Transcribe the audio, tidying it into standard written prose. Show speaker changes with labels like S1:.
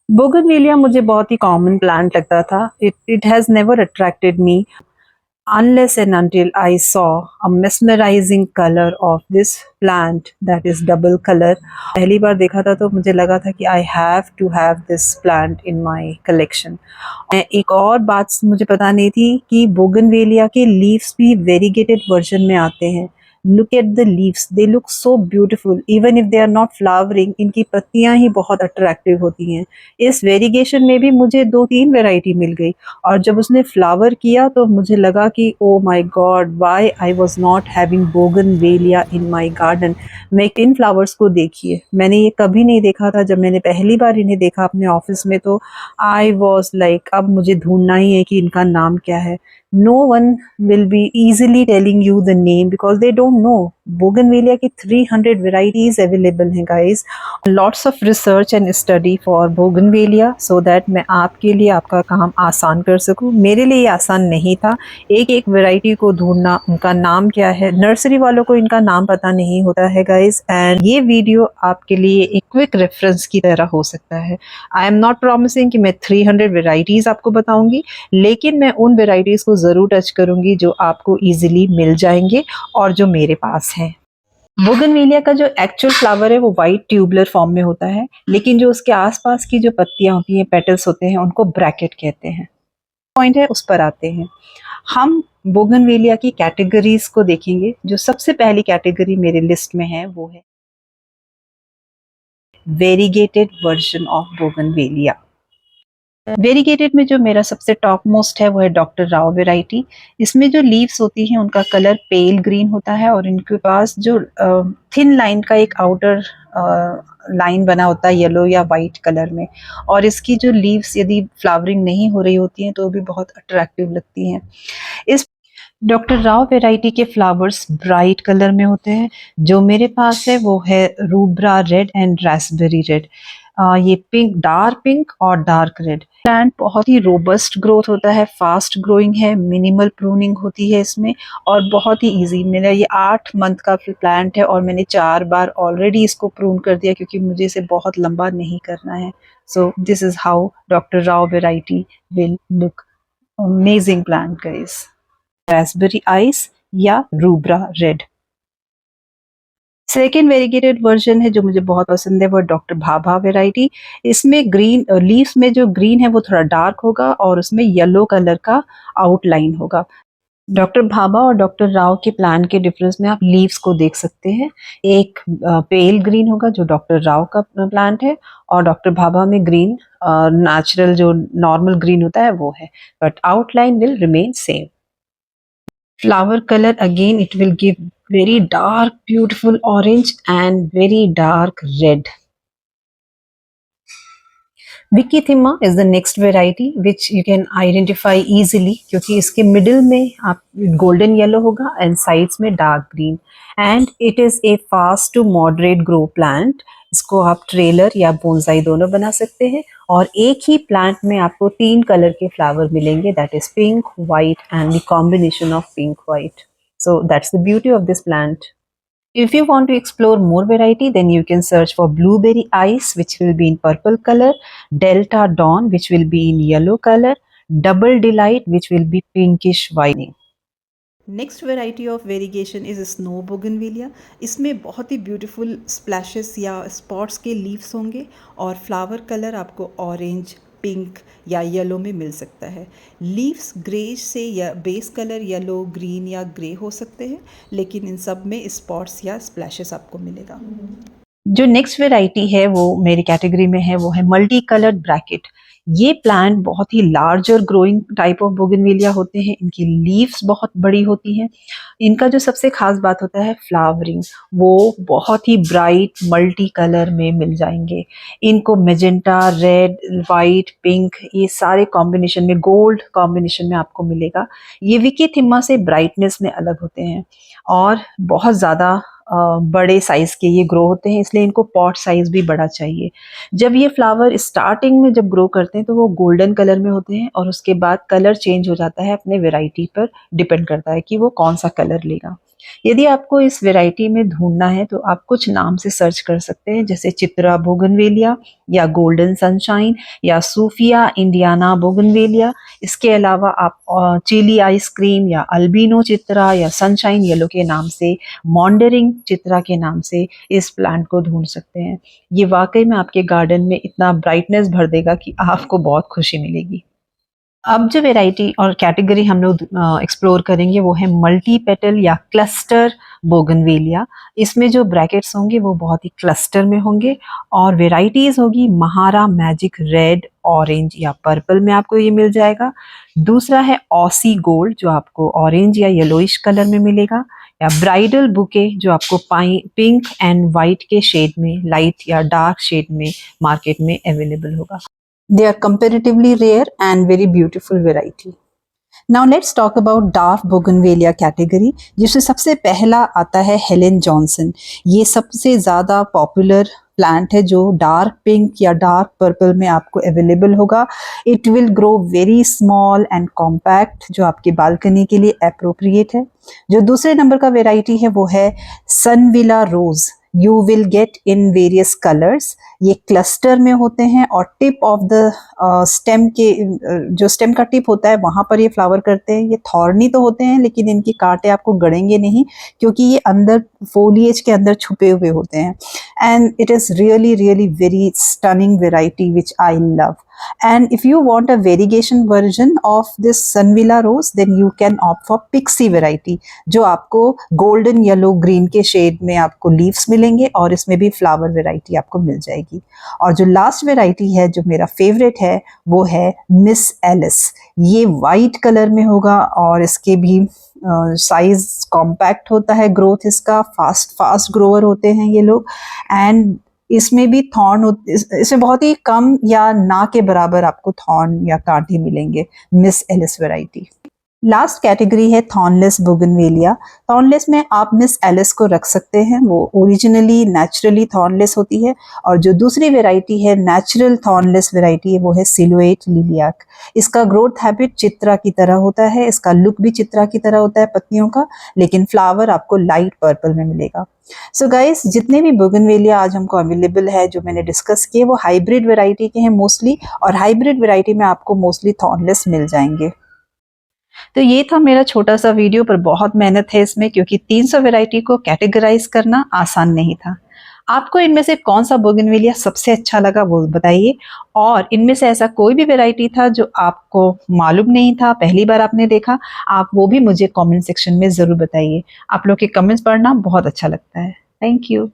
S1: Bougainvillea मुझे बहुत ही common plant लगता था. It has never attracted me unless and until I saw a mesmerizing color of this plant that is double color. पहली बार देखा था तो मुझे लगा था कि I have to have this plant in my collection. एक और बात मुझे पता नहीं थी कि बोगनवेलिया के लीव्स भी वेरीगेटेड वर्जन में आते हैं. Look at the leaves, they look so beautiful even if they are not flowering. इनकी पत्तियां ही बहुत अट्रैक्टिव होती हैं. इस वेरिगेशन में भी मुझे 2-3 वैरायटी मिल गई और जब उसने फ्लावर किया तो मुझे लगा कि oh my God, why I was not having bougainvillea in my garden. मैं इन फ्लावर्स को देखिए, मैंने ये कभी नहीं देखा था. जब मैंने पहली बार इन्हें देखा अपने ऑफिस में तो आई वाज लाइक अब मुझे ढूंढना ही है कि इनका नाम क्या है. No one will be easily telling you the name because they don't know. Bougainvillea की 300 varieties available हैं guys. Lots of research and study for Bougainvillea so that मैं आपके लिए आपका काम आसान कर सकूँ. मेरे लिए ये आसान नहीं था. एक एक वैरायटी को ढूंढना, उनका नाम क्या है. नर्सरी वालों को इनका नाम पता नहीं होता है guys. एंड ये वीडियो आपके लिए एक क्विक रेफरेंस की तरह हो सकता है. आई एम नॉट प्रॉमिसिंग कि मैं 300 वेराइटीज़ आपको बताऊंगी, लेकिन मैं उन वेराइटीज़ को ज़रूर टच करूंगी जो आपको इजीली मिल जाएंगे और जो मेरे पास हैं. बोगनवेलिया का जो एक्चुअल फ्लावर है वो वाइट ट्यूबुलर फॉर्म में होता है, लेकिन जो उसके आसपास की जो पत्तियां होती हैं, पेटल्स होते हैं, उनको ब्रैकेट कहते हैं. पॉइंट है उस पर आते हैं. हम बोगनवेलिया की कैटेगरीज को देखेंगे. जो सबसे पहली कैटेगरी मेरे लिस्ट में है वो है variegated version of bougainvillea. Variegated में जो मेरा सबसे टॉप मोस्ट है वो है डॉक्टर राव वैरायटी. इसमें जो लीव्स होती हैं उनका कलर पेल ग्रीन होता है और इनके पास जो थिन लाइन का एक आउटर लाइन बना होता है येलो या वाइट कलर में. और इसकी जो लीव्स यदि फ्लावरिंग नहीं हो रही होती हैं तो भी बहुत अट्रैक्टिव लगती हैं. इस डॉक्टर राव वैरायटी के फ्लावर्स ब्राइट कलर में होते हैं. जो मेरे पास है वो है rubra red and Raspberry red. ये पिंक, डार्क पिंक और डार्क रेड. प्लांट बहुत ही रोबस्ट ग्रोथ होता है, फास्ट ग्रोइंग है, मिनिमल प्रूनिंग होती है इसमें और बहुत ही इजी. मेरा ये 8 मंथ का प्लांट है और मैंने 4 बार ऑलरेडी इसको प्रून कर दिया क्योंकि मुझे इसे बहुत लंबा नहीं करना है. So this is how doctor Rao variety will look. Amazing plant guys. Raspberry ice या rubra red. Second variegated version है जो मुझे बहुत पसंद है वो डॉक्टर भाभा वैरायटी. इसमें ग्रीन लीव्स में जो ग्रीन है वो थोड़ा डार्क होगा और उसमें येलो कलर का आउटलाइन होगा. डॉक्टर भाभा और डॉक्टर राव के प्लांट के डिफरेंस में आप लीव्स को देख सकते हैं. एक पेल ग्रीन होगा जो डॉक्टर राव का प्लांट है और डॉक्टर भाभा में ग्रीन नेचुरल जो नॉर्मल ग्रीन होता है वो है, but outline will remain same. Flower color again it will give very dark beautiful orange and very dark red. Vicky Thima is the next variety which you can identify easily क्योंकि इसके middle में आप golden yellow होगा and sides में dark green and it is a fast to moderate grow plant. इसको आप trailer या bonsai दोनों बना सकते हैं और एक ही प्लांट में आपको 3 कलर के फ्लावर मिलेंगे, that is pink, white and the combination of pink white. So that's the beauty of this plant. If you want to explore more variety, then you can search for blueberry ice, which will be in purple color, delta dawn, which will be in yellow color, double delight, which will be pinkish white. Next variety of variegation is snow bougainvillea. इसमें बहुत ही beautiful splashes या spots के leaves होंगे और flower colour आपको orange, pink या yellow में मिल सकता है. लीव्स ग्रेज से या बेस कलर येलो, ग्रीन या ग्रे हो सकते हैं, लेकिन इन सब में स्पॉट्स या स्प्लैशेस आपको मिलेगा. जो नेक्स्ट वेराइटी है वो मेरी कैटेगरी में है वो है मल्टी कलर्ड ब्रैकेट. ये प्लांट बहुत ही लार्ज और ग्रोइंग टाइप ऑफ बोगनविलिया होते हैं. इनकी लीव्स बहुत बड़ी होती हैं. इनका जो सबसे खास बात होता है फ्लावरिंग, वो बहुत ही ब्राइट मल्टी कलर में मिल जाएंगे. इनको मेजेंटा, रेड, वाइट, पिंक ये सारे कॉम्बिनेशन में, गोल्ड कॉम्बिनेशन में आपको मिलेगा. ये विकी थिम्मा से ब्राइटनेस में अलग होते हैं और बहुत ज़्यादा बड़े साइज के ये ग्रो होते हैं, इसलिए इनको पॉट साइज भी बड़ा चाहिए. जब ये फ्लावर स्टार्टिंग में जब ग्रो करते हैं तो वो गोल्डन कलर में होते हैं और उसके बाद कलर चेंज हो जाता है. अपने वैरायटी पर डिपेंड करता है कि वो कौन सा कलर लेगा. यदि आपको इस वैरायटी में ढूंढना है तो आप कुछ नाम से सर्च कर सकते हैं, जैसे चित्रा बोगनवेलिया या गोल्डन सनशाइन या सूफिया इंडियाना बोगनवेलिया। इसके अलावा आप चिली आइसक्रीम या अल्बिनो चित्रा या सनशाइन येलो के नाम से, मॉन्डरिंग चित्रा के नाम से इस प्लांट को ढूंढ सकते हैं। ये वाकई में आपके गार्डन में इतना ब्राइटनेस भर देगा कि आपको बहुत खुशी मिलेगी। अब जो वैरायटी और कैटेगरी हम लोग एक्सप्लोर करेंगे वो है मल्टी पेटल या क्लस्टर बोगनवेलिया। इसमें जो ब्रैकेट्स होंगे वो बहुत ही क्लस्टर में होंगे और वैरायटीज होगी महारा मैजिक रेड, ऑरेंज या पर्पल में आपको ये मिल जाएगा। दूसरा है ऑसी गोल्ड जो आपको ऑरेंज या येलोइश कलर में मिलेगा, या ब्राइडल बुके जो आपको पिंक एंड वाइट के शेड में, लाइट या डार्क शेड में मार्केट में अवेलेबल होगा। They are comparatively rare and very beautiful variety. Now let's talk about Dwarf Bougainvillea category, जिसमें सबसे पहला आता है हेलेन जॉनसन। ये सबसे ज़्यादा पॉपुलर प्लांट है जो डार्क पिंक या डार्क पर्पल में आपको अवेलेबल होगा। It will grow very small and compact, जो आपकी बालकनी के लिए अप्रोप्रिएट है। जो दूसरे नंबर का वेराइटी है वो है sunvillea rose. You will get in various colours. ये क्लस्टर में होते हैं और टिप ऑफ द स्टेम के जो स्टेम का टिप होता है वहाँ पर ये फ्लावर करते हैं। ये थॉर्नी तो होते हैं लेकिन इनके कांटे आपको गड़ेंगे नहीं, क्योंकि ये अंदर फोलिएज के अंदर छुपे हुए होते हैं। And it is really very stunning variety which I love. And if you want a variegation version of this Sunvilla rose, then you can opt for Pixie variety, जो आपको golden yellow green के shade में आपको leaves मिलेंगे और इसमें भी flower variety आपको मिल जाएगी। और जो लास्ट वेराइटी है जो मेरा फेवरेट है वो है मिस एलिस। ये वाइट कलर में होगा और इसके भी साइज कॉम्पैक्ट होता है, ग्रोथ इसका फास्ट ग्रोअर होते हैं ये लोग। एंड इसमें भी थॉर्न, इसमें बहुत ही कम या ना के बराबर आपको थॉर्न या कांटे मिलेंगे Miss Alice variety. Last category है थॉर्नलेस बोगनवेलिया। थॉर्नलेस में आप मिस एलिस को रख सकते हैं, वो ओरिजिनली नेचुरली थॉर्नलेस होती है। और जो दूसरी वैरायटी है नेचुरल थॉर्नलेस वैरायटी है वो है सिलुएट लिलियाक। इसका ग्रोथ हैबिट चित्रा की तरह होता है, इसका लुक भी चित्रा की तरह होता है पत्तियों का, लेकिन फ्लावर आपको लाइट पर्पल में मिलेगा। सो गाइस, जितने भी बोगनवेलिया आज हमको अवेलेबल है जो मैंने डिस्कस किए वो हाइब्रिड वैरायटी के हैं मोस्टली, और हाइब्रिड वैरायटी में आपको मोस्टली थॉर्नलेस मिल जाएंगे। तो ये था मेरा छोटा सा वीडियो, पर बहुत मेहनत है इसमें क्योंकि 300 वैरायटी को कैटेगराइज करना आसान नहीं था। आपको इनमें से कौन सा बोगनवेलिया सबसे अच्छा लगा वो बताइए, और इनमें से ऐसा कोई भी वैरायटी था जो आपको मालूम नहीं था, पहली बार आपने देखा, आप वो भी मुझे कमेंट सेक्शन में ज़रूर बताइए। आप लोग के कमेंट्स पढ़ना बहुत अच्छा लगता है। Thank you.